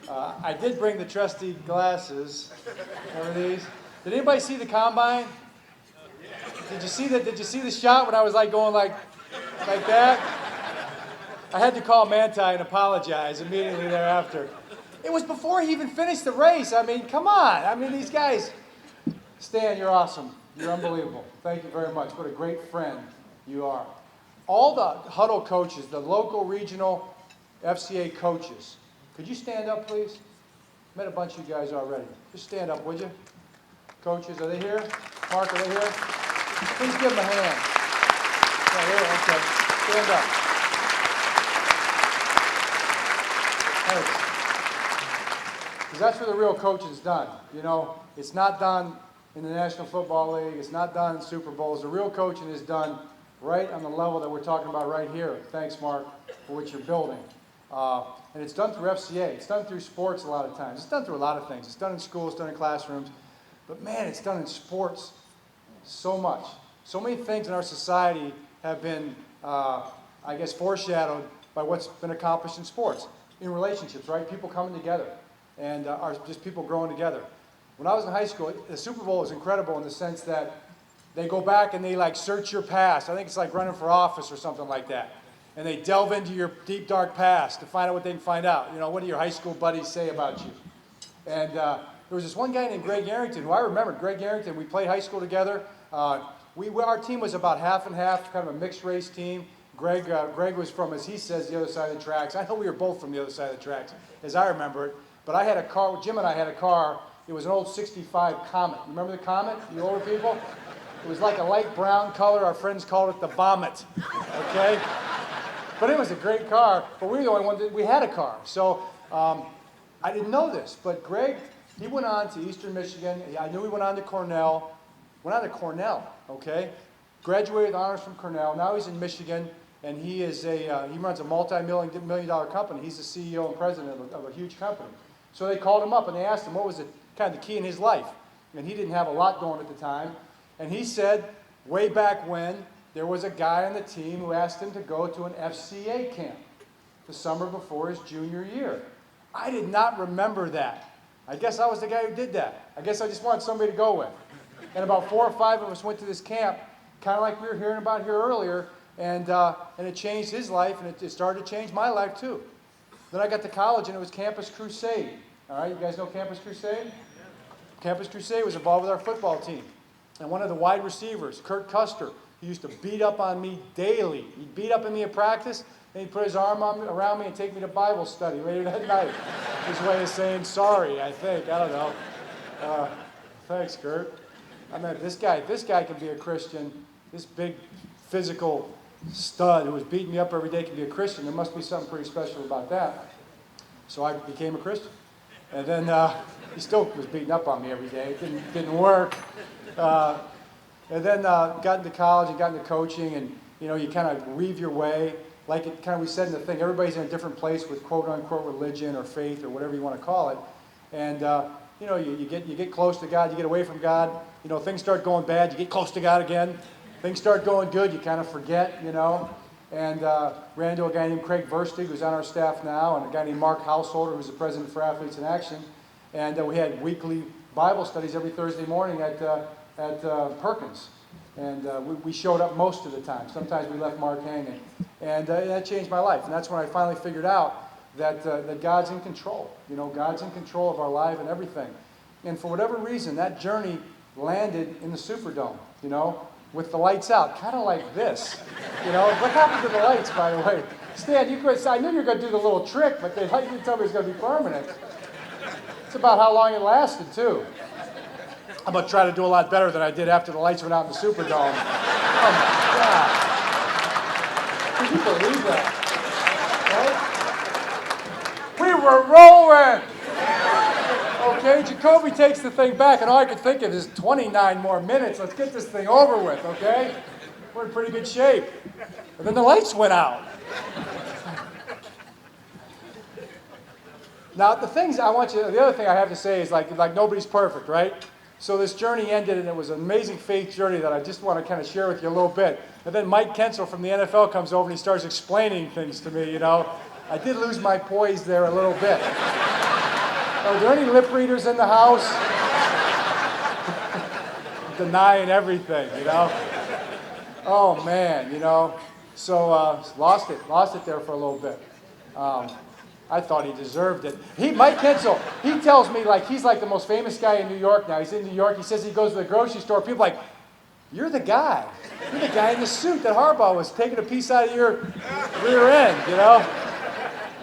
I did bring the trusty glasses. Remember these? Did anybody see the combine? Did you see that? Did you see the shot when I was like going like that? I had to call Manti and apologize immediately thereafter. It was before he even finished the race. I mean, come on. I mean, these guys. Stan, you're awesome. You're unbelievable. Thank you very much. What a great friend you are. All the huddle coaches, the local, regional FCA coaches, could you stand up, please? Met a bunch of you guys already. Just stand up, would you? Coaches, are they here? Mark, are they here? Please give them a hand. Yeah, here, okay. Stand up. Because that's where the real coaching is done. You know, it's not done in the National Football League. It's not done in Super Bowls. The real coaching is done right on the level that we're talking about right here. Thanks, Mark, for what you're building. And it's done through FCA. It's done through sports a lot of times. It's done through a lot of things. It's done in schools, it's done in classrooms. But man, it's done in sports so much. So many things in our society have been, I guess, foreshadowed by what's been accomplished in sports. In relationships, right? People coming together and are just people growing together. When I was in high school, the Super Bowl is incredible in the sense that they go back and they like search your past. I think it's like running for office or something like that. And they delve into your deep, dark past to find out what they can find out. You know, what do your high school buddies say about you? And there was this one guy named Greg Arrington, who I remembered. Greg Arrington, we played high school together. Our team was about half and half, kind of a mixed race team. Greg was from, as he says, the other side of the tracks. I know we were both from the other side of the tracks, as I remember it. But I had a car, Jim and I had a car. It was an old 65 Comet. Remember the Comet, you older people? It was like a light brown color. Our friends called it the Vomit, okay? But it was a great car, but we were the only one that we had a car. So I didn't know this, but Greg, he went on to Eastern Michigan. I knew he went on to Cornell. Okay? Graduated with honors from Cornell. Now he's in Michigan, and he runs a multi-million dollar company. He's the CEO and president of a huge company. So they called him up and they asked him what was kind of the key in his life. And he didn't have a lot going at the time. And he said, way back when, there was a guy on the team who asked him to go to an FCA camp the summer before his junior year. I did not remember that. I guess I was the guy who did that. I guess I just wanted somebody to go with. And about 4 or 5 of us went to this camp, kind of like we were hearing about here earlier, and it changed his life, and it started to change my life too. Then I got to college, and it was Campus Crusade. All right, you guys know Campus Crusade? Campus Crusade was involved with our football team. And one of the wide receivers, Kurt Custer, he used to beat up on me daily. He'd beat up on me at practice, then he'd put his arm around me and take me to Bible study later that night. His way of saying sorry, I think. I don't know. Thanks, Kurt. I mean, this guy can be a Christian. This big physical stud who was beating me up every day can be a Christian. There must be something pretty special about that. So I became a Christian. And then he still was beating up on me every day. It didn't work. And then got into college and got into coaching, and you kind of weave your way. Like it kind of we said in the thing, everybody's in a different place with quote unquote religion or faith or whatever you want to call it. And you get close to God, you get away from God. Things start going bad, you get close to God again. Things start going good, you kind of forget. And ran into a guy named Craig Verstig, who's on our staff now, and a guy named Mark Householder, who's the president for Athletes in Action. And we had weekly Bible studies every Thursday morning at Perkins. And we showed up most of the time. Sometimes we left Mark hanging. And that changed my life. And that's when I finally figured out that God's in control. God's in control of our life and everything. And for whatever reason, that journey landed in the Superdome, with the lights out, kind of like this. What happened to the lights, by the way? Stan, I knew you were going to do the little trick, but they didn't tell me it was going to be permanent. It's about how long it lasted, too. I'm going to try to do a lot better than I did after the lights went out in the Superdome. Oh, my God. Can you believe that? Right? We were rolling! Okay, Jacoby takes the thing back, and all I could think of is 29 more minutes. Let's get this thing over with, okay? We're in pretty good shape. And then the lights went out. Now, the other thing I have to say is like nobody's perfect, right? So this journey ended, and it was an amazing faith journey that I just want to kind of share with you a little bit. And then Mike Kensel from the NFL comes over, and he starts explaining things to me, I did lose my poise there a little bit. Are there any lip readers in the house? Denying everything, you know? Oh, man, you know? So, lost it there for a little bit. I thought he deserved it. Mike Hensel, he tells me like he's like the most famous guy in New York now. He's in New York. He says he goes to the grocery store. People are like, you're the guy. You're the guy in the suit that Harbaugh was taking a piece out of your rear end, you know?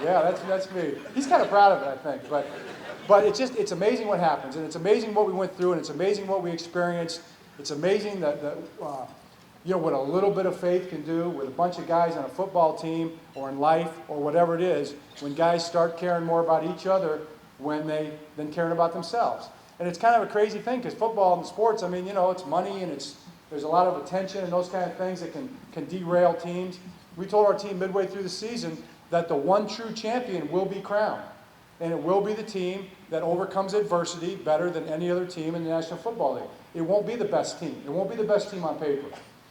Yeah, that's me. He's kind of proud of it, I think. But it's amazing what happens, and it's amazing what we went through, and it's amazing what we experienced. It's amazing that what a little bit of faith can do with a bunch of guys on a football team or in life or whatever it is, when guys start caring more about each other than caring about themselves. And it's kind of a crazy thing because football and sports, I mean, you know, it's money and there's a lot of attention and those kind of things that can derail teams. We told our team midway through the season that the one true champion will be crowned. And it will be the team that overcomes adversity better than any other team in the National Football League. It won't be the best team. It won't be the best team on paper.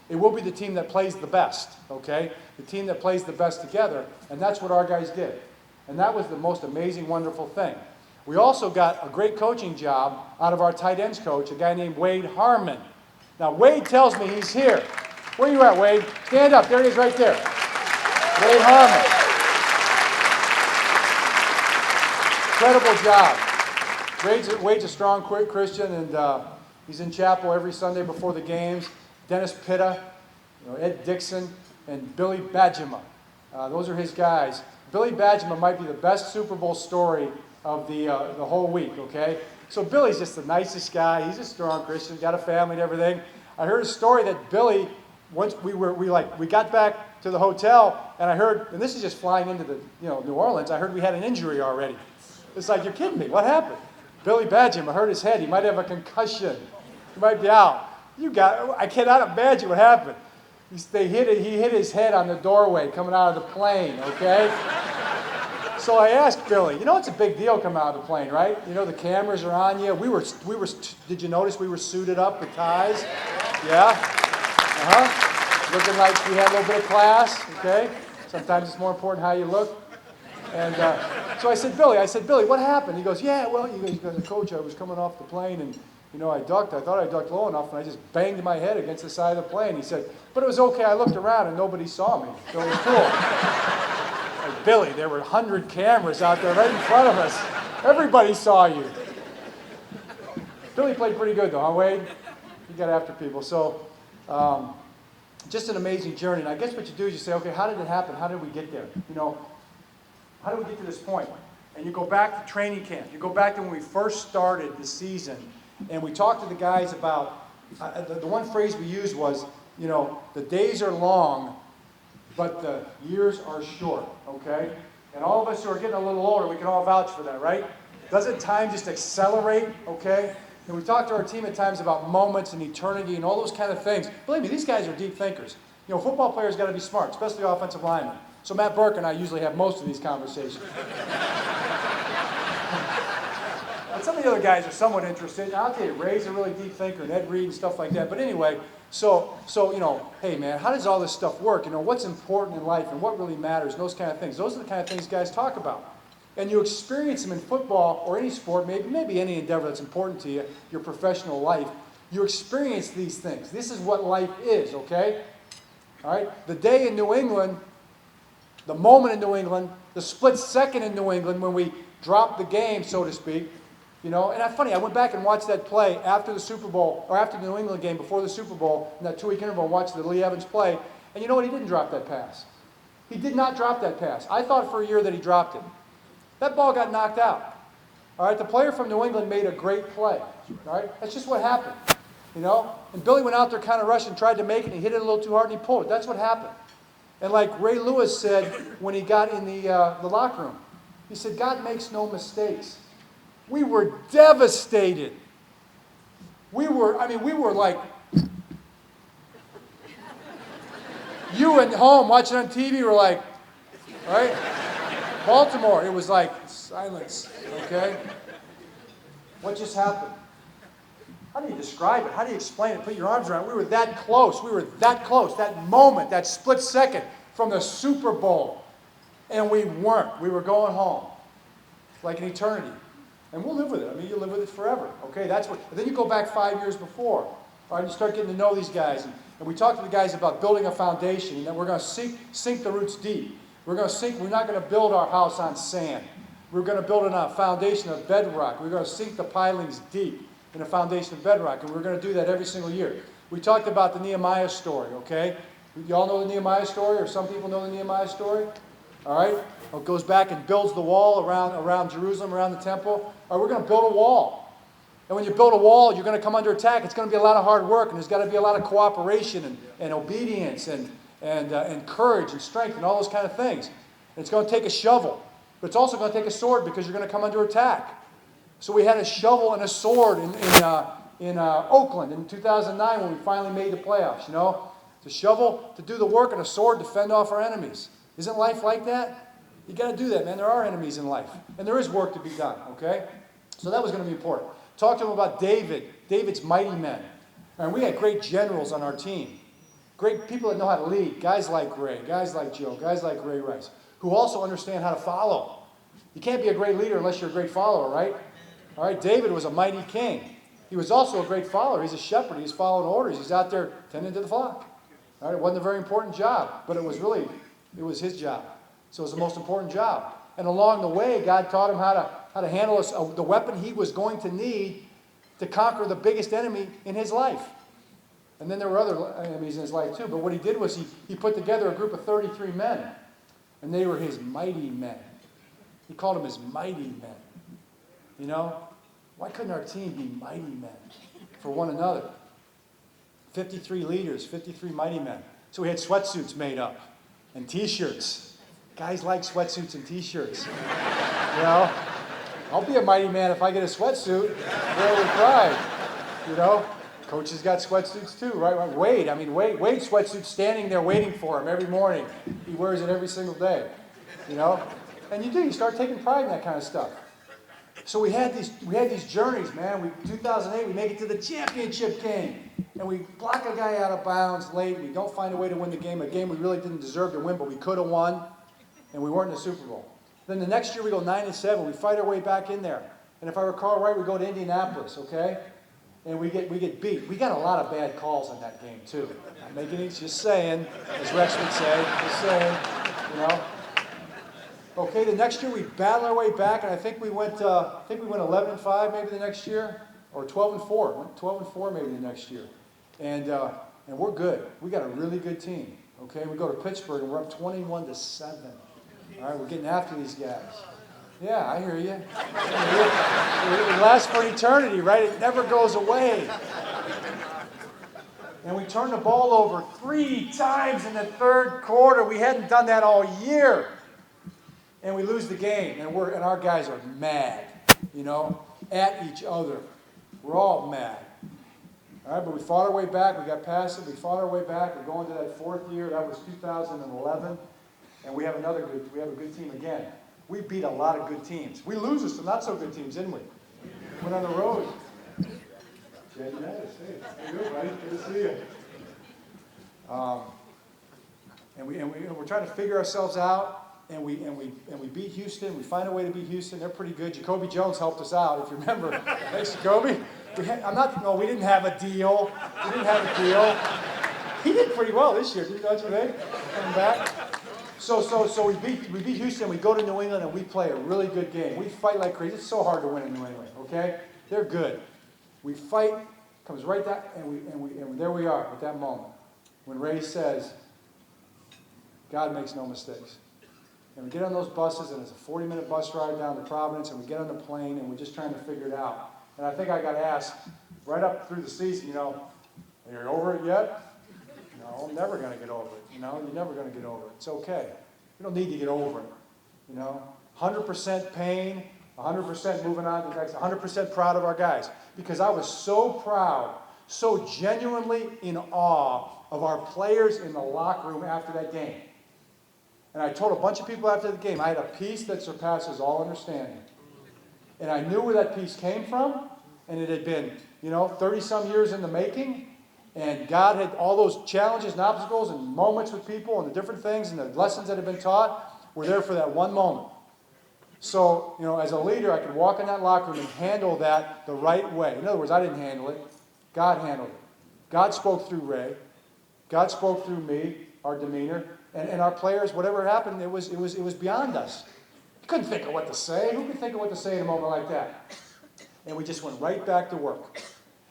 It will be the team that plays the best, okay? The team that plays the best together, and that's what our guys did. And that was the most amazing, wonderful thing. We also got a great coaching job out of our tight ends coach, a guy named Wade Harmon. Now, Wade tells me he's here. Where you at, Wade? Stand up. There he is right there. Wade Harmon. Incredible job. Wade's a strong, quick Christian, and he's in chapel every Sunday before the games. Dennis Pitta, Ed Dixon, and Billy Badgema. Those are his guys. Billy Badgema might be the best Super Bowl story of the whole week, okay? So Billy's just the nicest guy. He's a strong Christian, got a family and everything. I heard a story that Billy, once we got back to the hotel, and I heard, and this is just flying into the New Orleans, I heard we had an injury already. It's like, you're kidding me, what happened? Billy Badgema hurt his head. He might have a concussion. He might be out. I cannot imagine what happened. He hit his head on the doorway coming out of the plane, okay? So I asked Billy, it's a big deal coming out of the plane, right? The cameras are on you. Did you notice we were suited up with ties? Yeah? Looking like we had a little bit of class, okay? Sometimes it's more important how you look. And so I said, Billy, what happened? He goes, yeah, well, he goes, Coach, I was coming off the plane and I thought I ducked low enough, and I just banged my head against the side of the plane. He said, but it was okay. I looked around, and nobody saw me, so it was cool. Like, Billy, there were 100 cameras out there right in front of us. Everybody saw you. Billy played pretty good, though, huh, Wade? He got after people. So just an amazing journey. And I guess what you do is you say, okay, how did it happen? How did we get there? How did we get to this point? And you go back to training camp. You go back to when we first started the season. And we talked to the guys about, the one phrase we used was, the days are long, but the years are short, okay? And all of us who are getting a little older, we can all vouch for that, right? Doesn't time just accelerate, okay? And we talked to our team at times about moments and eternity and all those kind of things. Believe me, these guys are deep thinkers. Football players got to be smart, especially offensive linemen. So Matt Burke and I usually have most of these conversations. But some of the other guys are somewhat interested. And I'll tell you, Ray's a really deep thinker, and Ed Reed and stuff like that. But anyway, so hey man, how does all this stuff work? What's important in life and what really matters, and those kind of things. Those are the kind of things guys talk about. And you experience them in football or any sport, maybe any endeavor that's important to you, your professional life. You experience these things. This is what life is, okay? All right? The day in New England, the moment in New England, the split second in New England when we dropped the game, so to speak. And it's funny, I went back and watched that play after the Super Bowl, or after the New England game, before the Super Bowl, in that 2-week interval, and watched the Lee Evans play. And you know what? He didn't drop that pass. He did not drop that pass. I thought for a year that he dropped it. That ball got knocked out. All right, the player from New England made a great play. All right, that's just what happened. And Billy went out there kind of rushing, tried to make it, and he hit it a little too hard, and he pulled it. That's what happened. And like Ray Lewis said when he got in the locker room, he said, God makes no mistakes. We were devastated. We were like, you at home watching on TV were like, right? Baltimore, it was like silence, okay? What just happened? How do you describe it? How do you explain it? Put your arms around it. We were that close. We were that close. That moment, that split second from the Super Bowl. And we weren't. We were going home. Like an eternity. And we'll live with it. I mean, you live with it forever. Okay, that's what. And then you go back 5 years before. All right, you start getting to know these guys. And we talk to the guys about building a foundation, and that we're going to sink the roots deep. We're not going to build our house on sand. We're going to build it on a foundation of bedrock. We're going to sink the pilings deep in a foundation of bedrock, and we're going to do that every single year. We talked about the Nehemiah story, okay? You all know the Nehemiah story, or some people know the Nehemiah story? All right? It goes back and builds the wall around Jerusalem, around the temple. All right, we're going to build a wall. And when you build a wall, you're going to come under attack. It's going to be a lot of hard work, and there's got to be a lot of cooperation and obedience and courage and strength and all those kind of things. And it's going to take a shovel. But it's also going to take a sword because you're going to come under attack. So we had a shovel and a sword in Oakland in 2009 when we finally made the playoffs, you know. The shovel to do the work and a sword to fend off our enemies. Isn't life like that? You got to do that, man. There are enemies in life. And there is work to be done, okay? So that was going to be important. Talk to them about David's mighty men. And we had great generals on our team. Great people that know how to lead. Guys like Ray, guys like Joe, guys like Ray Rice, who also understand how to follow. You can't be a great leader unless you're a great follower, right? All right, David was a mighty king. He was also a great follower. He's a shepherd. He's following orders. He's out there tending to the flock. All right, it wasn't a very important job, but it was his job. So it was the most important job. And along the way, God taught him how to handle the weapon he was going to need to conquer the biggest enemy in his life. And then there were other enemies in his life too. But what he did was he put together a group of 33 men. And they were his mighty men. He called them his mighty men. You know? Why couldn't our team be mighty men for one another? 53 leaders, 53 mighty men. So we had sweatsuits made up and T-shirts. Guys like sweatsuits and T-shirts. You know? I'll be a mighty man if I get a sweatsuit. Wear with pride. You know? Coaches got sweatsuits too, right? Wade sweatsuit standing there waiting for him every morning. He wears it every single day. You know? And you start taking pride in that kind of stuff. So we had these journeys, man. 2008, we make it to the championship game. And we block a guy out of bounds late. We don't find a way to win the game. A game we really didn't deserve to win, but we could have won. And we weren't in the Super Bowl. Then the next year we go 9-7. We fight our way back in there. And if I recall right, we go to Indianapolis, okay? And we get beat. We got a lot of bad calls in that game, too. Not making it, just saying, as Rex would say. Just saying, you know. Okay, the next year we battle our way back, and I think we went 11-5 maybe the next year, or 12-4. Went 12-4 maybe the next year, and we're good. We got a really good team. Okay, we go to Pittsburgh and we're up 21-7. All right, we're getting after these guys. Yeah, I hear you. It lasts for eternity, right? It never goes away. And we turn the ball over 3 times in the third quarter. We hadn't done that all year. And we lose the game, and our guys are mad, you know, at each other. We're all mad. All right, but we fought our way back. We got past it. We fought our way back. We're going to that 4th year. That was 2011. And we have a good team again. We beat a lot of good teams. We lose to some not so good teams, didn't we? Went on the road. Jay, hey, good, buddy. Good to see you. And we're trying to figure ourselves out. And we beat Houston. We find a way to beat Houston. They're pretty good. Jacoby Jones helped us out, if you remember. Thanks, Jacoby. We didn't have a deal. He did pretty well this year. Didn't you, Ray? Coming back. So we beat Houston. We go to New England and we play a really good game. We fight like crazy. It's so hard to win in New England. Okay, they're good. We fight. Comes right down, and there we are at that moment when Ray says, "God makes no mistakes." And we get on those buses, and it's a 40-minute bus ride down to Providence, and we get on the plane, and we're just trying to figure it out. And I think I got asked right up through the season, you know, "Are you over it yet?" No, I'm never going to get over it. You know, you're never going to get over it. It's okay. You don't need to get over it. You know, 100% pain, 100% moving on to the next, 100% proud of our guys. Because I was so proud, so genuinely in awe of our players in the locker room after that game. And I told a bunch of people after the game, I had a peace that surpasses all understanding. And I knew where that peace came from, and it had been, 30-some years in the making. And God had all those challenges and obstacles and moments with people and the different things and the lessons that had been taught were there for that one moment. So, as a leader, I could walk in that locker room and handle that the right way. In other words, I didn't handle it. God handled it. God spoke through Ray. God spoke through me, our demeanor, and our players. Whatever happened, it was beyond us. You couldn't think of what to say. Who could think of what to say in a moment like that? And we just went right back to work.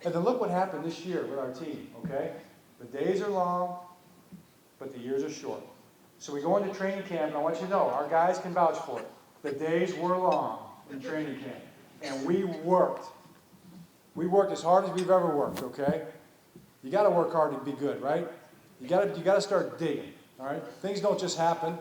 And then look what happened this year with our team, okay? The days are long, but the years are short. So we go into training camp, and I want you to know, our guys can vouch for it. The days were long in training camp. And we worked. We worked as hard as we've ever worked, okay? You got to work hard to be good, right? You got to start digging, all right? Things don't just happen,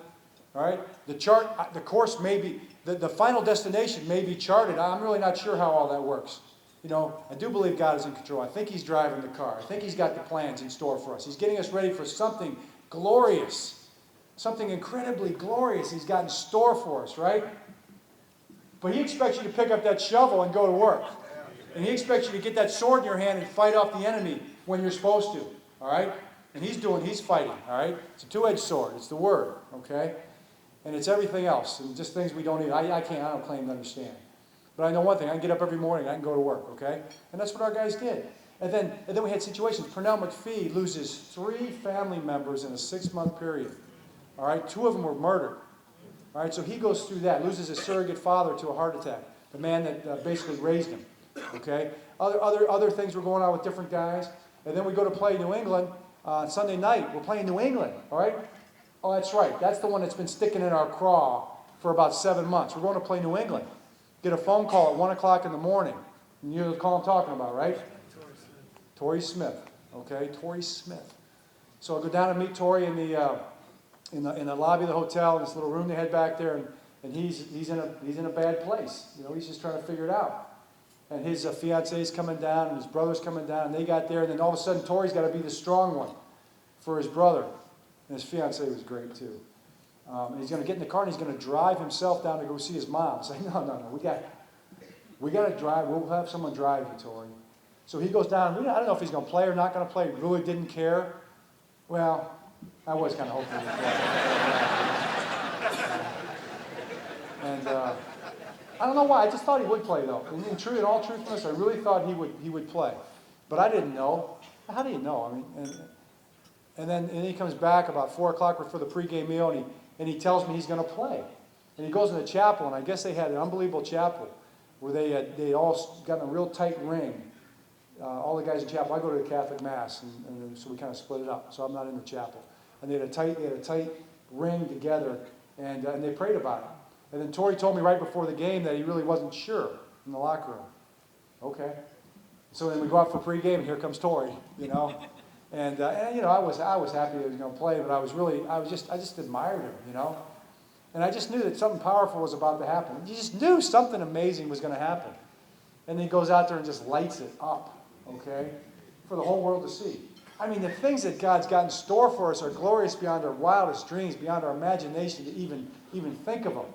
all right? The course may be, the final destination may be charted. I'm really not sure how all that works. I do believe God is in control. I think He's driving the car. I think He's got the plans in store for us. He's getting us ready for something glorious, something incredibly glorious He's got in store for us, right? But He expects you to pick up that shovel and go to work. And He expects you to get that sword in your hand and fight off the enemy when you're supposed to, all right? And He's fighting, all right? It's a two-edged sword. It's the Word, okay? And it's everything else, and just things we don't even, I don't claim to understand. But I know one thing, I can get up every morning, I can go to work, okay? And that's what our guys did. And then we had situations. Pernell McPhee loses 3 family members in a 6-month period, all right? 2 of them were murdered, all right? So he goes through that, loses his surrogate father to a heart attack, the man that basically raised him, okay? Other things were going on with different guys. And then we go to play New England Sunday night. We're playing New England, all right? Oh, that's right. That's the one that's been sticking in our craw for about 7 months. We're going to play New England. Get a phone call at 1 o'clock in the morning. And you know the call I'm talking about, right? Torrey Smith. Okay, Torrey Smith. So I go down and meet Torrey in the lobby of the hotel, in this little room they had back there, and he's in a bad place. He's just trying to figure it out. And his fiance's coming down, and his brother's coming down, and they got there, and then all of a sudden Torrey's got to be the strong one for his brother. And his fiance was great too. And he's going to get in the car and he's going to drive himself down to go see his mom. Say, no, we got to drive. We'll have someone drive you, Torrey. So he goes down. I don't know if he's going to play or not going to play. He really didn't care. Well, I was kind of hoping he would play. And I don't know why. I just thought he would play, though. In all truthfulness, I really thought he would play. But I didn't know. How do you know? And then he comes back about 4 o'clock for the pregame meal, and he tells me he's going to play. And he goes in the chapel, and I guess they had an unbelievable chapel where they all got in a real tight ring. All the guys in chapel. I go to the Catholic Mass, and so we kind of split it up. So I'm not in the chapel. And they had a tight ring together, and they prayed about it. And then Torrey told me right before the game that he really wasn't sure in the locker room. Okay. So then we go out for pregame, and here comes Torrey, And I was happy that he was going to play, but I just admired him, And I just knew that something powerful was about to happen. You just knew something amazing was going to happen. And then he goes out there and just lights it up, okay, for the whole world to see. The things that God's got in store for us are glorious beyond our wildest dreams, beyond our imagination to even think of them.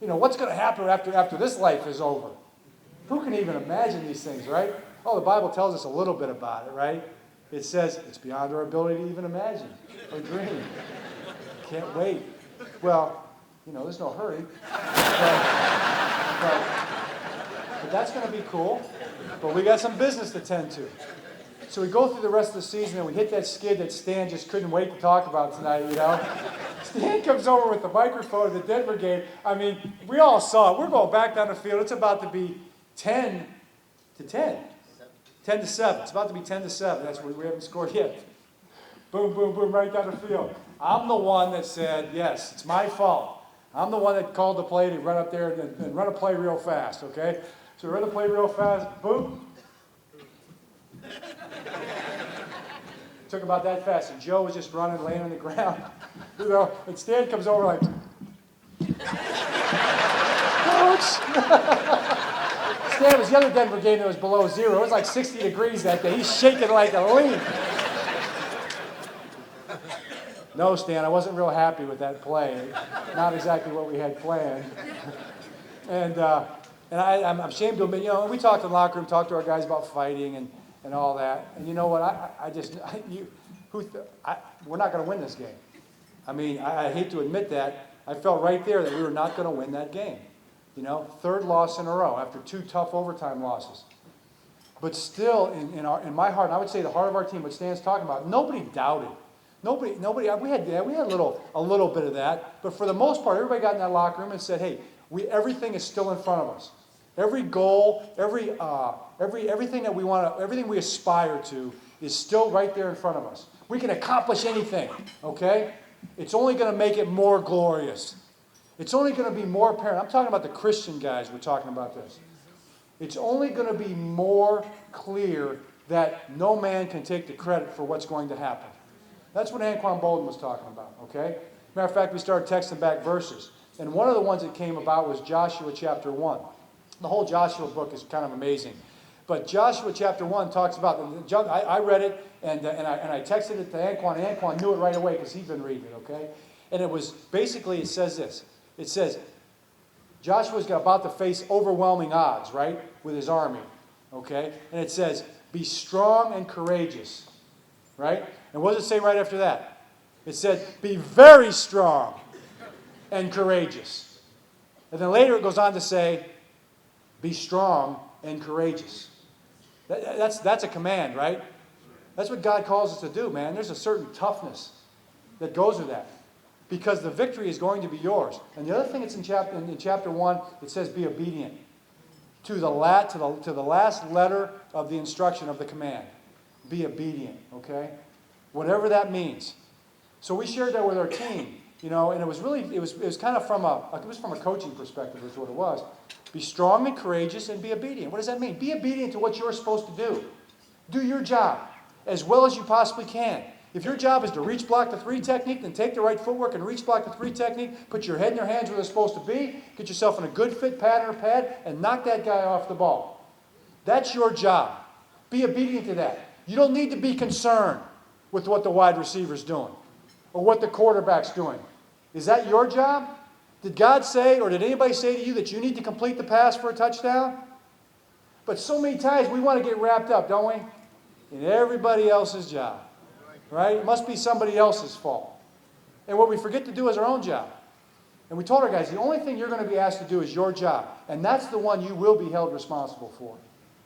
What's going to happen after this life is over? Who can even imagine these things, right? Oh, the Bible tells us a little bit about it, right? It says it's beyond our ability to even imagine or dream. Can't wait. Well, there's no hurry. But that's going to be cool. But we got some business to tend to. So we go through the rest of the season, and we hit that skid that Stan just couldn't wait to talk about tonight, Stan comes over with the microphone of the Denver game. We all saw it. We're going back down the field. It's about to be 10 to 10. 10 to 7. It's about to be 10 to 7. That's where we haven't scored yet. Boom, boom, boom, right down the field. I'm the one that said, yes, it's my fault. I'm the one that called the play to run up there and run a play real fast, okay? So we run the play real fast. Boom. Took about that fast. And Joe was just running, laying on the ground. And Stan comes over like, Coach! Stan was the other Denver game that was below 0. It was like 60 degrees that day. He's shaking like a leaf. No, Stan, I wasn't real happy with that play. Not exactly what we had planned. And I'm ashamed to admit, we talked in the locker room, talked to our guys about fighting and all that. And you know what? We're not going to win this game. I hate to admit that. I felt right there that we were not going to win that game. third loss in a row after 2 tough overtime losses. But still, in my heart, and I would say the heart of our team, what Stan's talking about, nobody doubted. Nobody. We had a little bit of that, but for the most part, everybody got in that locker room and said, "Hey, everything is still in front of us. Every goal, everything that we want, everything we aspire to, is still right there in front of us. We can accomplish anything. Okay? It's only going to make it more glorious. It's only going to be more apparent." I'm talking about the Christian guys. We're talking about this. It's only going to be more clear that no man can take the credit for what's going to happen. That's what Anquan Boldin was talking about, okay? Matter of fact, we started texting back verses. And one of the ones that came about was Joshua chapter 1. The whole Joshua book is kind of amazing. But Joshua chapter 1 talks about, I read it, and I texted it to Anquan, and Anquan knew it right away because he'd been reading it, okay? And it was, basically, it says this. It says, Joshua's about to face overwhelming odds, right, with his army, okay? And it says, be strong and courageous, right? And what does it say right after that? It said, be very strong and courageous. And then later it goes on to say, be strong and courageous. That's a command, right? That's what God calls us to do, man. There's a certain toughness that goes with that. Because the victory is going to be yours. And the other thing it's in chapter 1, it says be obedient to the last letter of the instruction of the command. Be obedient, okay? Whatever that means. So we shared that with our team, and it was kind of from a coaching perspective is what it was. Be strong and courageous and be obedient. What does that mean? Be obedient to what you're supposed to do. Do your job as well as you possibly can. If your job is to reach block the 3 technique, then take the right footwork and reach block the 3 technique, put your head in your hands where they're supposed to be, get yourself in a good fit pattern or pad, and knock that guy off the ball. That's your job. Be obedient to that. You don't need to be concerned with what the wide receiver's doing or what the quarterback's doing. Is that your job? Did God say, or did anybody say to you that you need to complete the pass for a touchdown? But so many times we want to get wrapped up, don't we? In everybody else's job. Right? It must be somebody else's fault. And what we forget to do is our own job. And we told our guys, the only thing you're going to be asked to do is your job. And that's the one you will be held responsible for.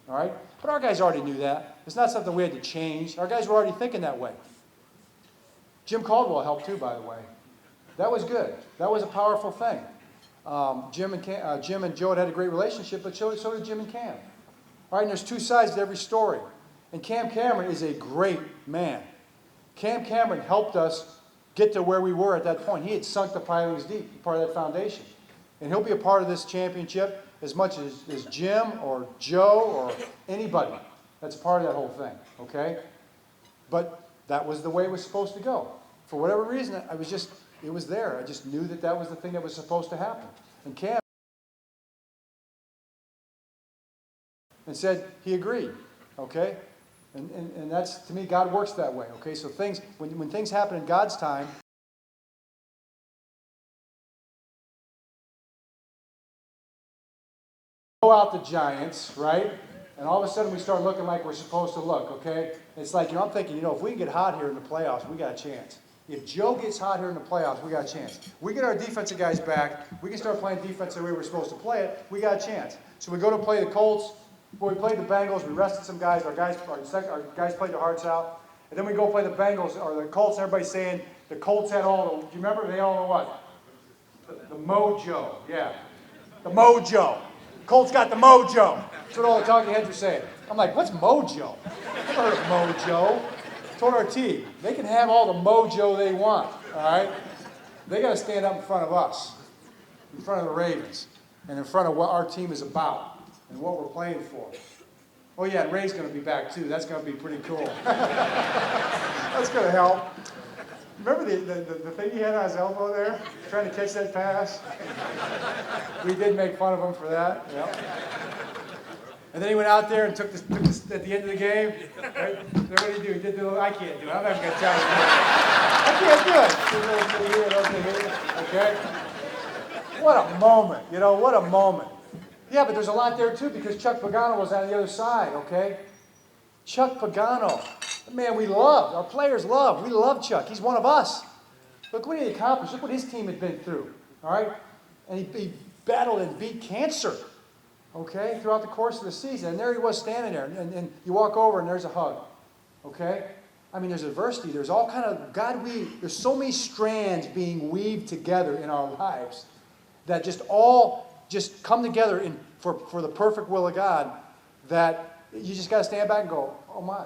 All right? But our guys already knew that. It's not something we had to change. Our guys were already thinking that way. Jim Caldwell helped too, by the way. That was good. That was a powerful thing. Jim and Joe had a great relationship, but so did Jim and Cam. All right, and there's 2 sides to every story. And Cam Cameron is a great man. Cam Cameron helped us get to where we were at that point. He had sunk the pilings deep, part of that foundation. And he'll be a part of this championship as much as Jim or Joe or anybody that's part of that whole thing, okay? But that was the way it was supposed to go. For whatever reason, it was there. I just knew that was the thing that was supposed to happen. And Cam and said he agreed, okay? And that's, to me, God works that way, okay? So when things happen in God's time, blow out the Giants, right? And all of a sudden we start looking like we're supposed to look, okay? It's like, I'm thinking, if we can get hot here in the playoffs, we got a chance. If Joe gets hot here in the playoffs, we got a chance. We get our defensive guys back, we can start playing defense the way we're supposed to play it, we got a chance. So we go to play the Colts. Well, we played the Bengals. We rested some guys. Our guys played their hearts out. And then we go play the Bengals or the Colts. And everybody's saying the Colts had all the, do you remember? They all know what? The mojo. Yeah. The mojo. Colts got the mojo. That's what all the talking heads were saying. I'm like, what's mojo? I've heard of mojo. Told our team, they can have all the mojo they want. All right? They got to stand up in front of us, in front of the Ravens, and in front of what our team is about. And what we're playing for. Oh yeah, and Ray's going to be back too. That's going to be pretty cool. That's going to help. Remember the thing he had on his elbow there? Trying to catch that pass? We did make fun of him for that. Yep. And then he went out there and took this at the end of the game. Right? What did he do? He did the little, I can't do it. I'm not even going to tell you. I can't do it. Okay? What a moment. What a moment. Yeah, but there's a lot there too because Chuck Pagano was on the other side, okay? Chuck Pagano. Man, we loved. Our players loved. We love Chuck. He's one of us. Look what he accomplished. Look what his team had been through, all right? And he battled and beat cancer, okay, throughout the course of the season. And there he was standing there, and you walk over and there's a hug, okay? I mean, there's adversity. There's all kind of, there's so many strands being weaved together in our lives that just all just come together for the perfect will of God, that you just got to stand back and go, oh my.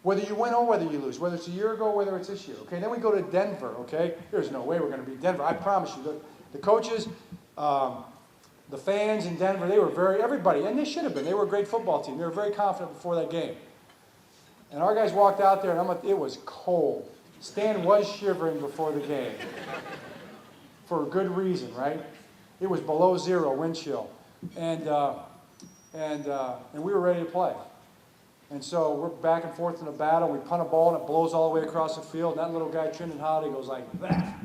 Whether you win or whether you lose, whether it's a year ago or whether it's this year, okay? Then we go to Denver, okay? There's no way we're going to beat Denver. I promise you. The coaches, the fans in Denver, they were everybody, and they should have been. They were a great football team. They were very confident before that game. And our guys walked out there, and it was cold. Stan was shivering before the game. For a good reason, right? It was below zero wind chill. And we were ready to play. And so we're back and forth in a battle. We punt a ball, and it blows all the way across the field. And that little guy, Trindon Holiday, goes like that.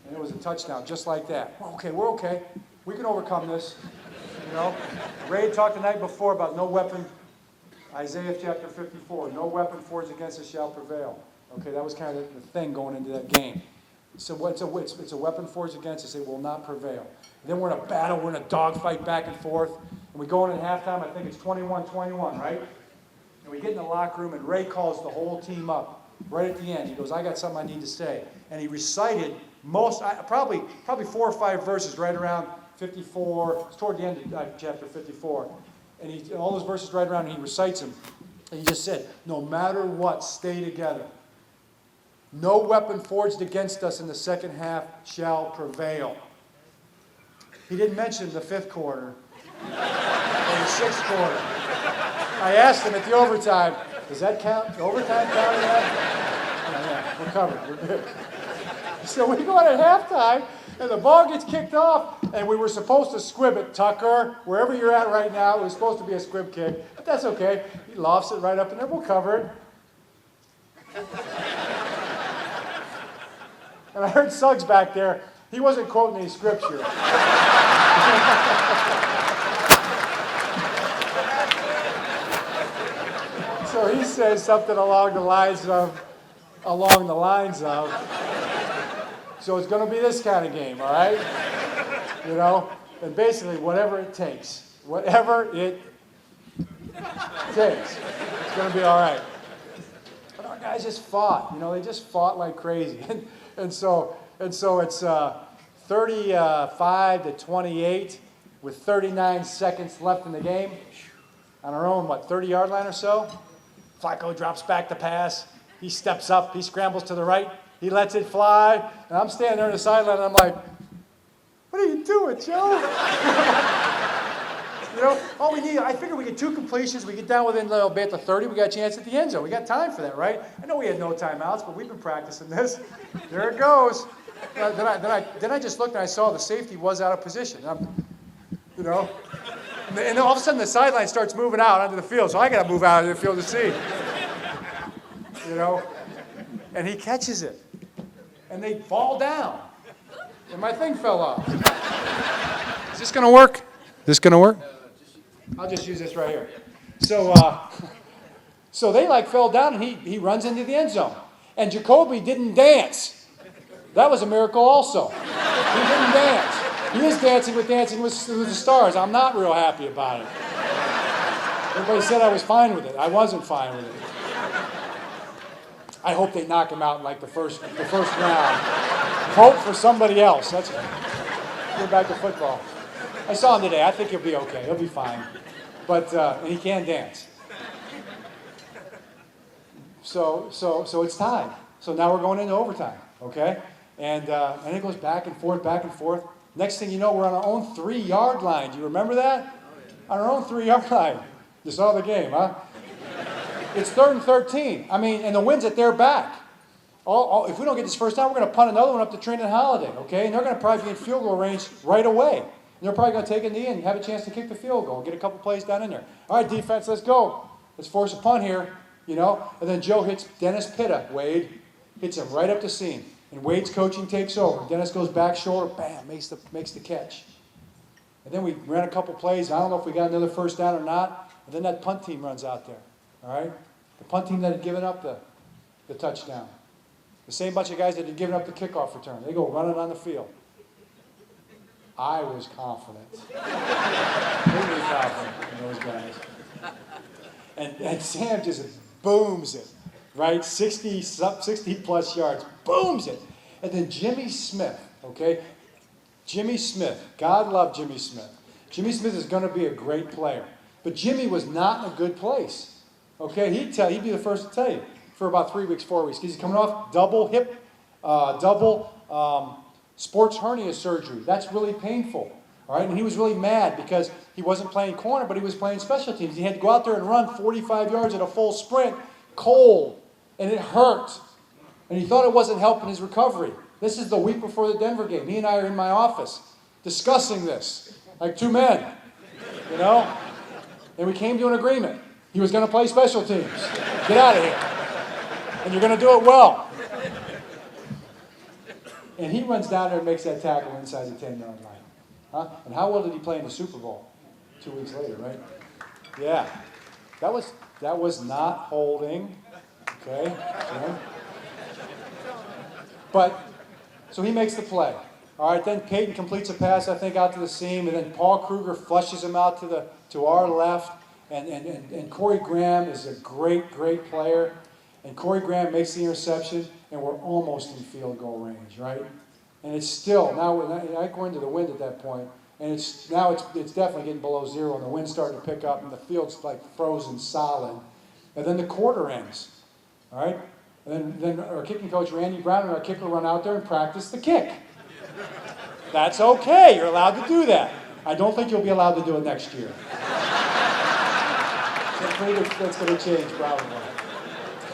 And it was a touchdown, just like that. We're okay. We can overcome this. You know, Ray talked the night before about no weapon. Isaiah chapter 54, no weapon forged against us shall prevail. Okay, that was kind of the thing going into that game. So it's a weapon forged against us. It will not prevail. And then we're in a battle. We're in a dogfight back and forth. And we go in at halftime. I think it's 21-21, right? And we get in the locker room, and Ray calls the whole team up right at the end. He goes, I got something I need to say. And he recited probably 4 or 5 verses right around 54. It's toward the end of chapter 54. And all those verses right around, and he recites them. And he just said, no matter what, stay together. No weapon forged against us in the second half shall prevail. He didn't mention the 5th quarter or the 6th quarter. I asked him at the overtime, does that count? Overtime count in that? Yeah, we're covered. We're good. So we go in at halftime, and the ball gets kicked off, and we were supposed to squib it. Tucker, wherever you're at right now, it was supposed to be a squib kick, but that's okay. He lofts it right up in there. We'll cover it. And I heard Suggs back there. He wasn't quoting any scripture. So he says something along the lines of, so it's going to be this kind of game, all right? You know? And basically, whatever it takes. Whatever it takes. It's going to be all right. But our guys just fought. You know, they just fought like crazy. And so it's 35-28 with 39 seconds left in the game. On our own, 30-yard line or so? Flacco drops back the pass. He steps up. He scrambles to the right. He lets it fly. And I'm standing there on the sideline, and I'm like, what are you doing, Joe? You know, all we need, I figure we get 2 completions. We get down within a little bit to 30. We got a chance at the end zone. We got time for that, right? I know we had no timeouts, but we've been practicing this. There it goes. Then I just looked, and I saw the safety was out of position. You know, and then all of a sudden the sideline starts moving out onto the field, so I got to move out of the field to see. You know, and he catches it, and they fall down, and my thing fell off. Is this going to work? Is this going to work? I'll just use this right here. So they fell down, and he runs into the end zone, and Jacoby didn't dance. That was a miracle also. He didn't dance. He is dancing with the Stars. I'm not real happy about it. Everybody said I was fine with it. I wasn't fine with it. I hope they knock him out in the first round. Hope for somebody else. Get back to football. I saw him today. I think he'll be okay. He'll be fine. But and he can dance. So it's time. So now we're going into overtime. Okay, and it goes back and forth, back and forth. Next thing you know, we're on our own 3-yard line. Do you remember that? On our own 3-yard line. You saw the game, huh? It's 3rd and 13. I mean, and the wind's at their back. If we don't get this first down, we're going to punt another one up to Trindon Holiday, okay? And they're going to probably be in field goal range right away. And they're probably going to take a knee and have a chance to kick the field goal, get a couple plays down in there. All right, defense, let's go. Let's force a punt here, you know? And then Joe hits Dennis Pitta, Wade, hits him right up the seam. And Wade's coaching takes over. Dennis goes back shoulder, bam, makes the catch. And then we ran a couple plays. I don't know if we got another first down or not. And then that punt team runs out there. All right? The punt team that had given up the touchdown. The same bunch of guys that had given up the kickoff return. They go running on the field. I was confident. Completely confident in those guys. And Sam just booms it, right? 60 plus yards, booms it. And then Jimmy Smith, okay? Jimmy Smith, God love Jimmy Smith. Jimmy Smith is going to be a great player. But Jimmy was not in a good place, okay? He'd be the first to tell you for about 3 weeks, 4 weeks. He's coming off double sports hernia surgery. That's really painful. All right, and he was really mad because he wasn't playing corner, but he was playing special teams. He had to go out there and run 45 yards at a full sprint, cold, and it hurt. And he thought it wasn't helping his recovery. This is the week before the Denver game. He and I are in my office discussing this, like two men, you know? And we came to an agreement. He was going to play special teams. Get out of here. And you're going to do it well. And he runs down there and makes that tackle inside the 10-yard line. Huh? And how well did he play in the Super Bowl 2 weeks later, right? Yeah. That was not holding. Okay? Yeah. But, so he makes the play. All right, then Peyton completes a pass, I think, out to the seam, and then Paul Kruger flushes him out to our left. And Corey Graham is a great, great player. And Corey Graham makes the interception, and we're almost in field goal range, right? And it's still, now we're not going to the wind at that point, and it's definitely getting below zero, and the wind's starting to pick up, and the field's like frozen solid. And then the quarter ends, all right? And then our kicking coach, Randy Brown, and our kicker run out there and practice the kick. That's okay, you're allowed to do that. I don't think you'll be allowed to do it next year. That's going to change probably.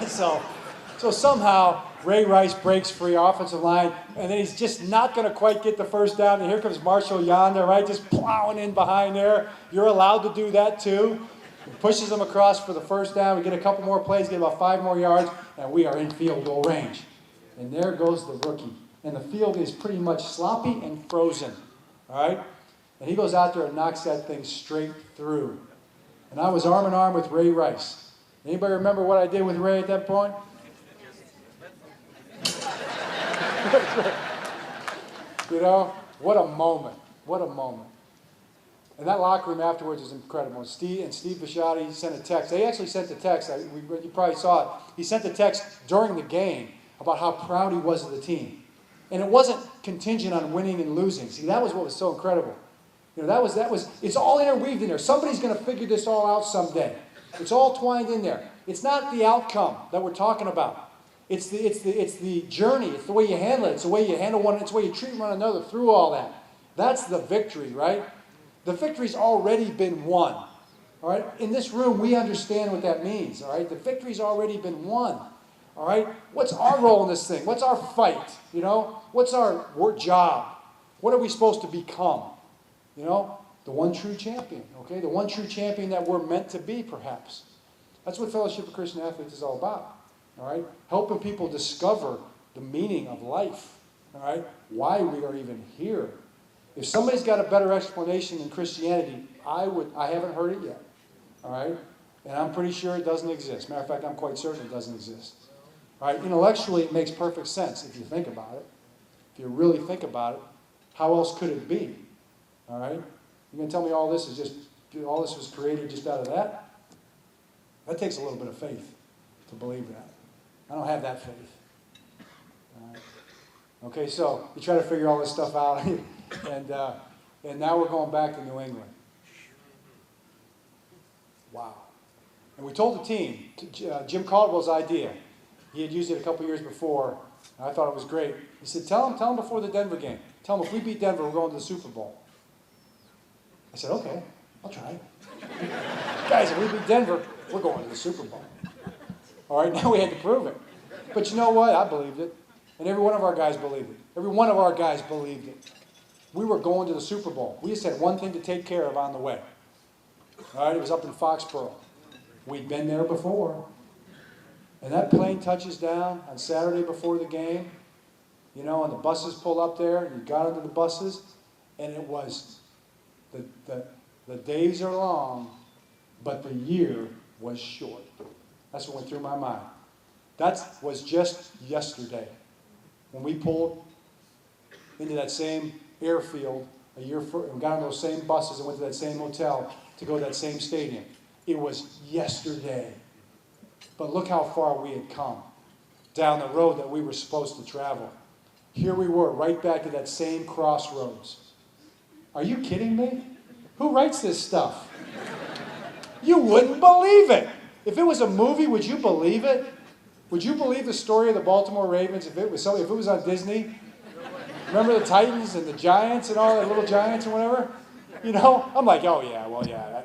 So somehow Ray Rice breaks free offensive line, and then he's just not going to quite get the first down. And here comes Marshall Yonder, right, just plowing in behind there. You're allowed to do that too. He pushes him across for the first down. We get a couple more plays, get about 5 more yards, and we are in field goal range. And there goes the rookie. And the field is pretty much sloppy and frozen, all right? And he goes out there and knocks that thing straight through. And I was arm in arm with Ray Rice. Anybody remember what I did with Ray at that point? You know, what a moment. What a moment. And that locker room afterwards was incredible. Steve Bisciotti sent a text. They actually sent a text. You probably saw it. He sent a text during the game about how proud he was of the team. And it wasn't contingent on winning and losing. See, that was what was so incredible. You know, that was, it's all interweaved in there. Somebody's going to figure this all out someday. It's all twined in there. It's not the outcome that we're talking about. It's the journey. It's the way you handle it. It's the way you handle one. It's the way you treat one another through all that. That's the victory, right? The victory's already been won. All right? In this room, we understand what that means. All right? The victory's already been won. All right? What's our role in this thing? What's our fight? You know? What's our job? What are we supposed to become? You know? The one true champion. Okay? The one true champion that we're meant to be, perhaps. That's what Fellowship of Christian Athletes is all about. All right? Helping people discover the meaning of life. All right? Why we are even here. If somebody's got a better explanation than Christianity, I haven't heard it yet. All right? And I'm pretty sure it doesn't exist. Matter of fact, I'm quite certain it doesn't exist. All right? Intellectually, it makes perfect sense if you think about it. If you really think about it, how else could it be? All right? You're going to tell me all this was created just out of that? That takes a little bit of faith to believe that. I don't have that faith. All right? Okay, so you try to figure all this stuff out, and now we're going back to New England. Wow. And we told the team, Jim Caldwell's idea. He had used it a couple years before, and I thought it was great. He said, tell them before the Denver game. Tell them if we beat Denver, we're going to the Super Bowl. I said, okay, I'll try. Guys, if we beat Denver, we're going to the Super Bowl. All right, now we had to prove it. But you know what? I believed it. And every one of our guys believed it. Every one of our guys believed it. We were going to the Super Bowl. We just had one thing to take care of on the way. All right, it was up in Foxborough. We'd been there before. And that plane touches down on Saturday before the game, you know, and the buses pull up there, and you got into the buses, and it was, the days are long, but the year was short. That's what went through my mind. That was just yesterday when we pulled into that same airfield we got on those same buses and went to that same hotel to go to that same stadium. It was yesterday. But look how far we had come down the road that we were supposed to travel. Here we were, right back to that same crossroads. Are you kidding me? Who writes this stuff? You wouldn't believe it. If it was a movie, would you believe it? Would you believe the story of the Baltimore Ravens if it was on Disney? Remember the Titans and the Giants and all that, little Giants and whatever? You know, I'm like, oh yeah, well yeah,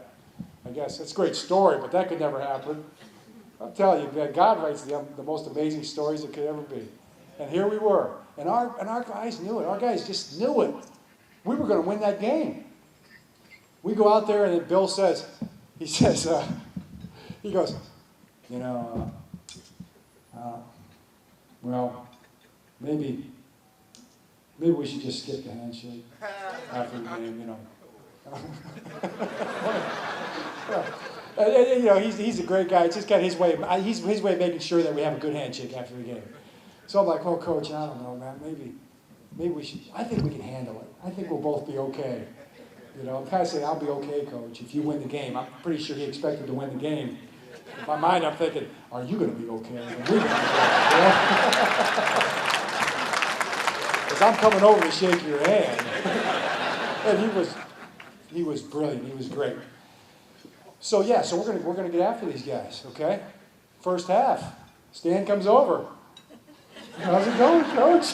I guess that's a great story, but that could never happen. I'm telling you, man, God writes the most amazing stories that could ever be. And here we were, and our guys knew it. Our guys just knew it. We were going to win that game. We go out there, and then Bill says, he goes, you know, well, maybe we should just skip the handshake after the game, you know. And, you know, he's a great guy. It's just got his way. His way of making sure that we have a good handshake after the game. So I'm like, oh, Coach, I don't know, man. Maybe we should. I think we can handle it. I think we'll both be okay. You know, I'm kind of saying, I'll be okay, Coach, if you win the game. I'm pretty sure he expected to win the game. In my mind, I'm thinking, are you going to be okay? Are we going to be okay? Because I'm coming over to shake your hand. And he was brilliant. He was great. So yeah, so we're gonna get after these guys, okay? First half, Stan comes over. How's it going, Coach?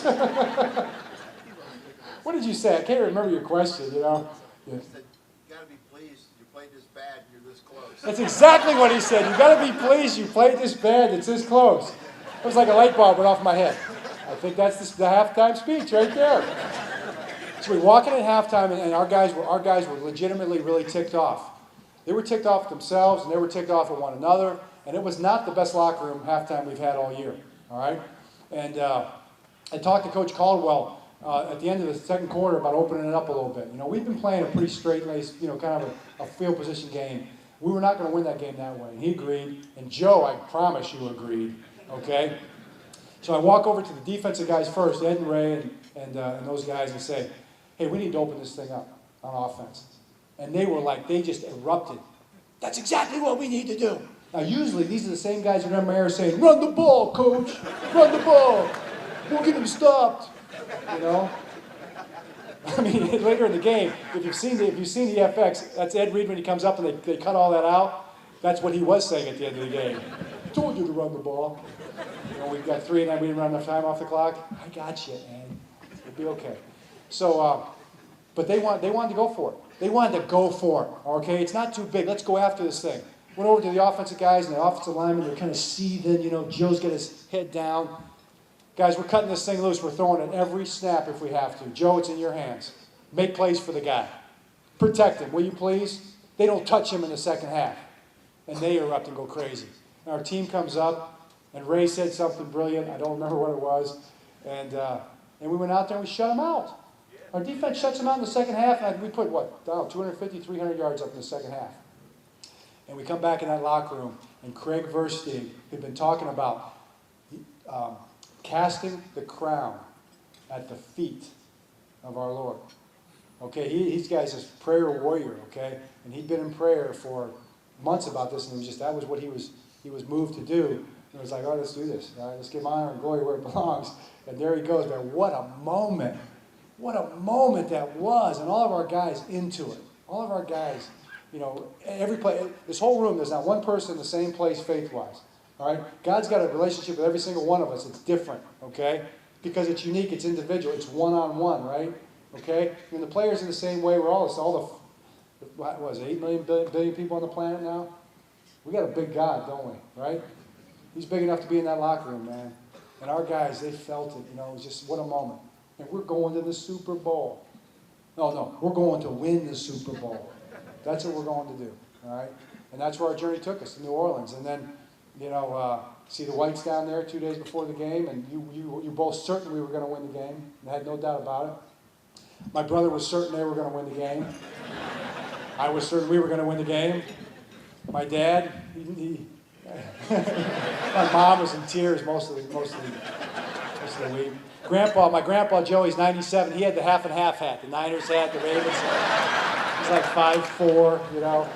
What did you say? I can't remember your question. You know. He said, "You gotta be pleased. You played this bad. And you're this close." That's exactly what he said. You gotta be pleased. You played this bad. It's this close. It was like a light bulb went off my head. I think that's the halftime speech right there. So we walk in at halftime, and our guys were legitimately really ticked off. They were ticked off at themselves, and they were ticked off at one another, and it was not the best locker room halftime we've had all year, all right? And I talked to Coach Caldwell at the end of the second quarter about opening it up a little bit. You know, we've been playing a pretty straight-laced, you know, kind of a field position game. We were not going to win that game that way, and he agreed, and Joe, I promise you, agreed, okay? So I walk over to the defensive guys first, Ed and Ray and those guys, and say, hey, we need to open this thing up on offense. And they were like, they just erupted. That's exactly what we need to do. Now, usually, these are the same guys who remember Air saying, run the ball, Coach. Run the ball. We'll get him stopped. You know? I mean, later in the game, if you've seen the FX, that's Ed Reed when he comes up and they cut all that out. That's what he was saying at the end of the game. I told you to run the ball. You know, we've got 3 and 9. We didn't run enough time off the clock. I got you, man. It'll be okay. So, but they wanted to go for it. They wanted to go for it, okay? It's not too big. Let's go after this thing. Went over to the offensive guys and the offensive linemen. They're kind of seething. You know, Joe's got his head down. Guys, we're cutting this thing loose. We're throwing it every snap if we have to. Joe, it's in your hands. Make plays for the guy. Protect him, will you please? They don't touch him in the second half. And they erupt and go crazy. And our team comes up, and Ray said something brilliant. I don't remember what it was. And we went out there and we shut them out. Our defense shuts them out in the second half, and we put, 250, 300 yards up in the second half. And we come back in that locker room, and Craig Versteeg had been talking about casting the crown at the feet of our Lord. Okay, these guys is prayer warrior, okay? And he'd been in prayer for months about this, and that was what he was moved to do. And it was like, all right, let's do this. All right, let's give honor and glory where it belongs. And there he goes, man. What a moment. What a moment that was, and all of our guys into it. All of our guys, you know, every play, this whole room, there's not one person in the same place faith-wise. All right? God's got a relationship with every single one of us. It's different, okay? Because it's unique, it's individual, it's one-on-one, right? Okay? And the players in the same way, we're all the what was it, 8 billion people on the planet now? We got a big God, don't we? Right? He's big enough to be in that locker room, man. And our guys, they felt it, you know, it was just, what a moment. And we're going to the Super Bowl. No, we're going to win the Super Bowl. That's what we're going to do, all right? And that's where our journey took us, to New Orleans. And then, you know, see the Whites down there 2 days before the game, and you both certain we were going to win the game. I had no doubt about it. My brother was certain they were going to win the game. I was certain we were going to win the game. My dad, my mom was in tears most of the games of the week. My grandpa Joey's 97. He had the half and half hat, the Niners hat, the Ravens hat. He's like 5'4", you know.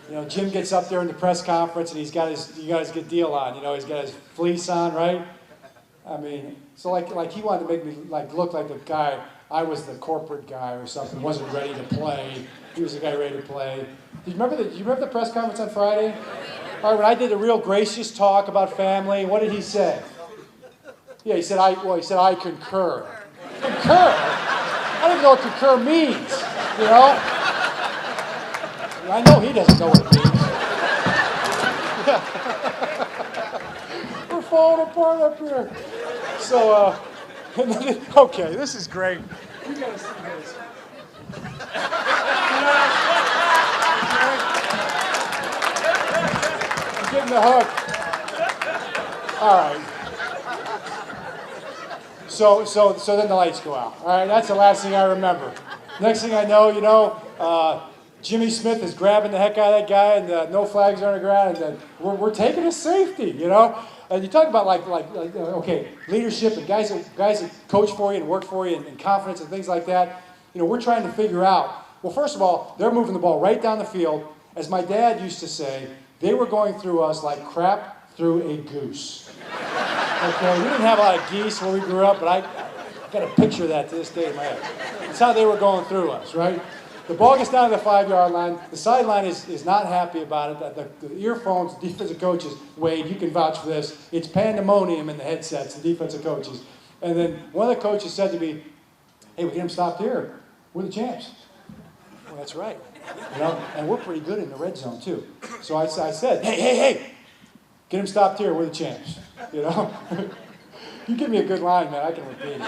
You know, Jim gets up there in the press conference and you got his good deal on. You know, he's got his fleece on, right? I mean, so like he wanted to make me look like the guy. I was the corporate guy or something. Wasn't ready to play. He was the guy ready to play. Do you remember the press conference on Friday? All right, when I did a real gracious talk about family, what did he say? Yeah, he said I concur. Concur? I don't even know what concur means. You know? I know he doesn't know what it means. We're falling apart up here. So, okay, this is great. You gotta see this. I'm getting the hook. All right. So then the lights go out. All right, that's the last thing I remember. Next thing I know, Jimmy Smith is grabbing the heck out of that guy, and no flags are on the ground, and we're taking a safety, you know. And you talk about okay, leadership and guys that coach for you and work for you and confidence and things like that. You know, we're trying to figure out. Well, first of all, they're moving the ball right down the field. As my dad used to say, they were going through us like crap through a goose. Okay, we didn't have a lot of geese when we grew up, but I got a picture of that to this day in my head. That's how they were going through us, right? The ball gets down to the 5-yard line. The sideline is not happy about it. The earphones, defensive coaches, Wade, you can vouch for this. It's pandemonium in the headsets, the defensive coaches. And then one of the coaches said to me, "Hey, we get them stopped here. We're the champs." Well, that's right. You know, and we're pretty good in the red zone too. So I said, hey, get them stopped here. We're the champs. You know, you give me a good line, man. I can repeat it.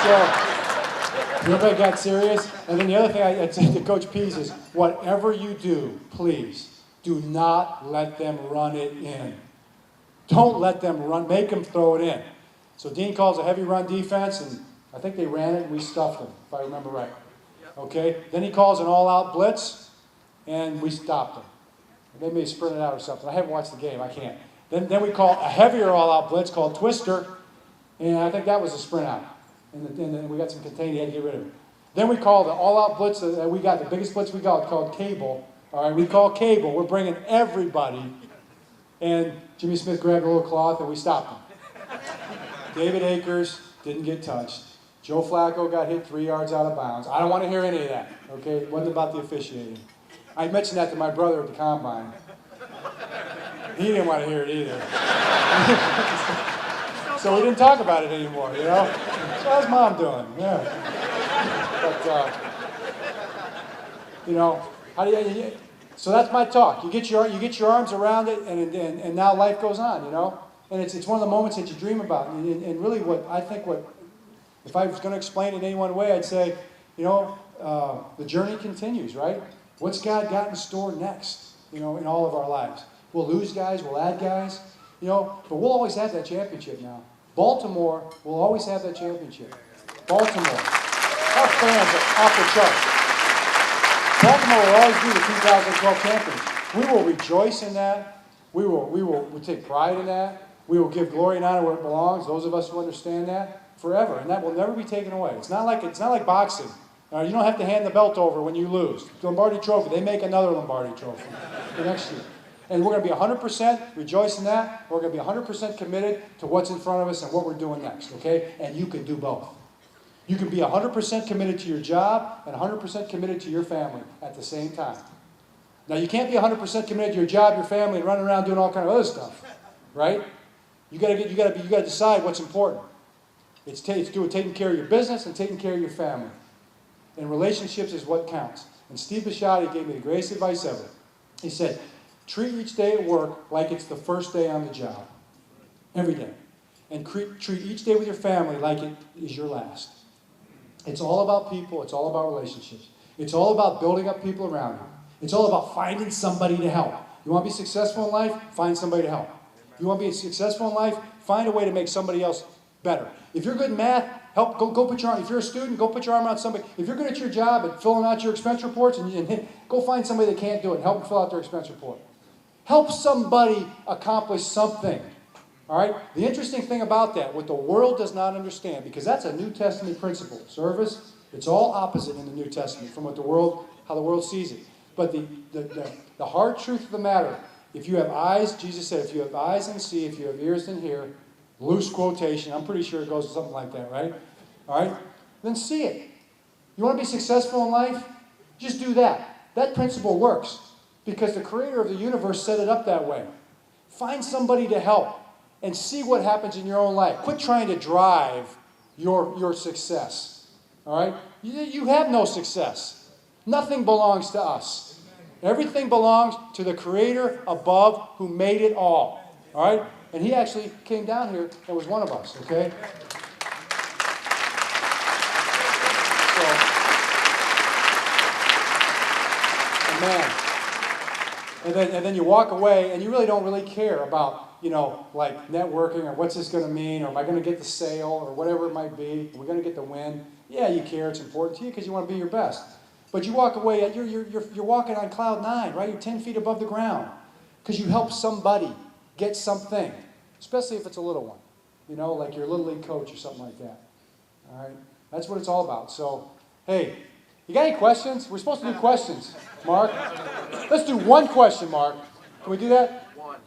So. Everybody got serious. And then the other thing I'd say to Coach Pease is, whatever you do, please, do not let them run it in. Don't let them make them throw it in. So Dean calls a heavy run defense, and I think they ran it and we stuffed them, if I remember right. Okay? Then he calls an all-out blitz, and we stopped them. They may sprint it out or something. I haven't watched the game. I can't. Then we call a heavier all-out blitz called Twister, and I think that was a sprint out. And then we got some contained, he had to get rid of it. Then we call the all-out blitz that we got, the biggest blitz we got, called Cable. All right, we call Cable. We're bringing everybody. And Jimmy Smith grabbed a little cloth, and we stopped him. David Akers didn't get touched. Joe Flacco got hit 3 yards out of bounds. I don't want to hear any of that, okay? It wasn't about the officiating. I mentioned that to my brother at the combine. He didn't want to hear it either. So we didn't talk about it anymore, you know? So how's Mom doing? Yeah. But, you know, so that's my talk. You get your arms around it, and now life goes on, you know? And it's one of the moments that you dream about. And really if I was going to explain it in any one way, I'd say, you know, the journey continues, right? What's God got in store next, you know, in all of our lives? We'll lose guys, we'll add guys, you know, but we'll always have that championship now. Baltimore will always have that championship. Baltimore. Our fans are off the charts. Baltimore will always be the 2012 champions. We will rejoice in that. We will take pride in that. We will give glory and honor where it belongs. Those of us who understand that forever, and that will never be taken away. It's not like boxing. You don't have to hand the belt over when you lose. The Lombardi Trophy. They make another Lombardi Trophy the next year. And we're going to be 100% rejoice in that. We're going to be 100% committed to what's in front of us and what we're doing next, okay? And you can do both. You can be 100% committed to your job and 100% committed to your family at the same time. Now, you can't be 100% committed to your job, your family, and running around doing all kind of other stuff, right? You got to decide what's important. It's taking care of your business and taking care of your family. And relationships is what counts. And Steve Bisciotti gave me the greatest advice ever. He said, treat each day at work like it's the first day on the job. Every day. And treat each day with your family like it is your last. It's all about people. It's all about relationships. It's all about building up people around you. It's all about finding somebody to help. You want to be successful in life? Find somebody to help. You want to be successful in life? Find a way to make somebody else better. If you're good in math, go put your arm. If you're a student, go put your arm around somebody. If you're good at your job and filling out your expense reports, and go find somebody that can't do it and help them fill out their expense report. Help somebody accomplish something. All right? The interesting thing about that, what the world does not understand, because that's a New Testament principle. Service, it's all opposite in the New Testament from what the world, how the world sees it. But the hard truth of the matter, if you have eyes, Jesus said, if you have eyes then see, if you have ears then hear, loose quotation, I'm pretty sure it goes something like that, right? All right? Then see it. You want to be successful in life? Just do that. That principle works because the creator of the universe set it up that way. Find somebody to help and see what happens in your own life. Quit trying to drive your success. All right? You have no success. Nothing belongs to us. Everything belongs to the creator above who made it all. All right? And he actually came down here and was one of us, okay? Man. And then you walk away and you really don't really care about, like networking or what's this going to mean or am I going to get the sale or whatever it might be. We're going to get the win. Yeah, you care. It's important to you because you want to be your best. But you walk away and you're walking on cloud 9, right? You're 10 feet above the ground because you help somebody get something, especially if it's a little one, like your little league coach or something like that. All right? That's what it's all about. So, hey, you got any questions? We're supposed to do questions. Mark? Let's do one question, Mark. Can we do that?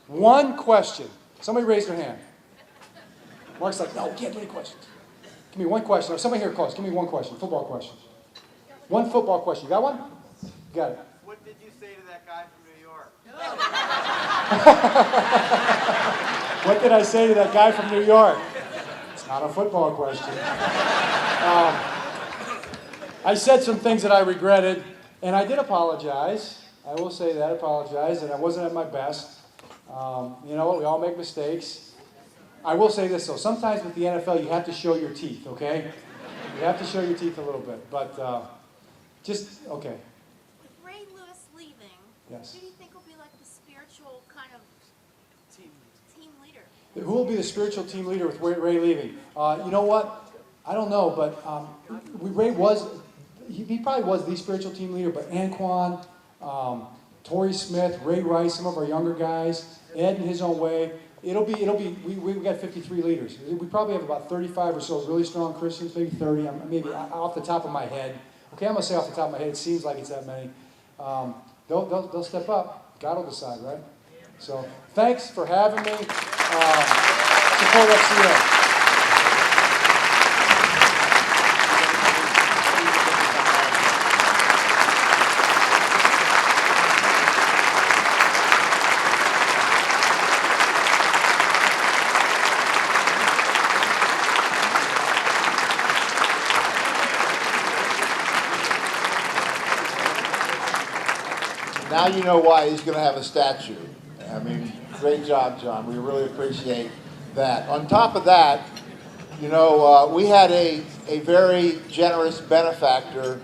One question. Somebody raise their hand. Mark's like, no, we can't do any questions. Give me one question. Or somebody here close. Give me one question. Football question. One football question. You got one? You got it. What did you say to that guy from New York? What did I say to that guy from New York? It's not a football question. I said some things that I regretted, and I did apologize. I will say that, apologize, and I wasn't at my best. You know what? We all make mistakes. I will say this, though. Sometimes with the NFL, you have to show your teeth, okay? You have to show your teeth a little bit. But okay. With Ray Lewis leaving, Yes. who do you think will be like the spiritual kind of team leader? Who will be the spiritual team leader with Ray leaving? You know what? I don't know, but Ray was... He probably was the spiritual team leader, but Anquan, Torrey Smith, Ray Rice, some of our younger guys, Ed in his own way. We've got 53 leaders. We probably have about 35 or so really strong Christians, maybe 30, maybe off the top of my head. Okay, I'm going to say off the top of my head, it seems like it's that many. They'll step up. God will decide, right? So thanks for having me. Support FCA. Now you know why he's going to have a statue. I mean, great job, John. We really appreciate that. On top of that, we had a very generous benefactor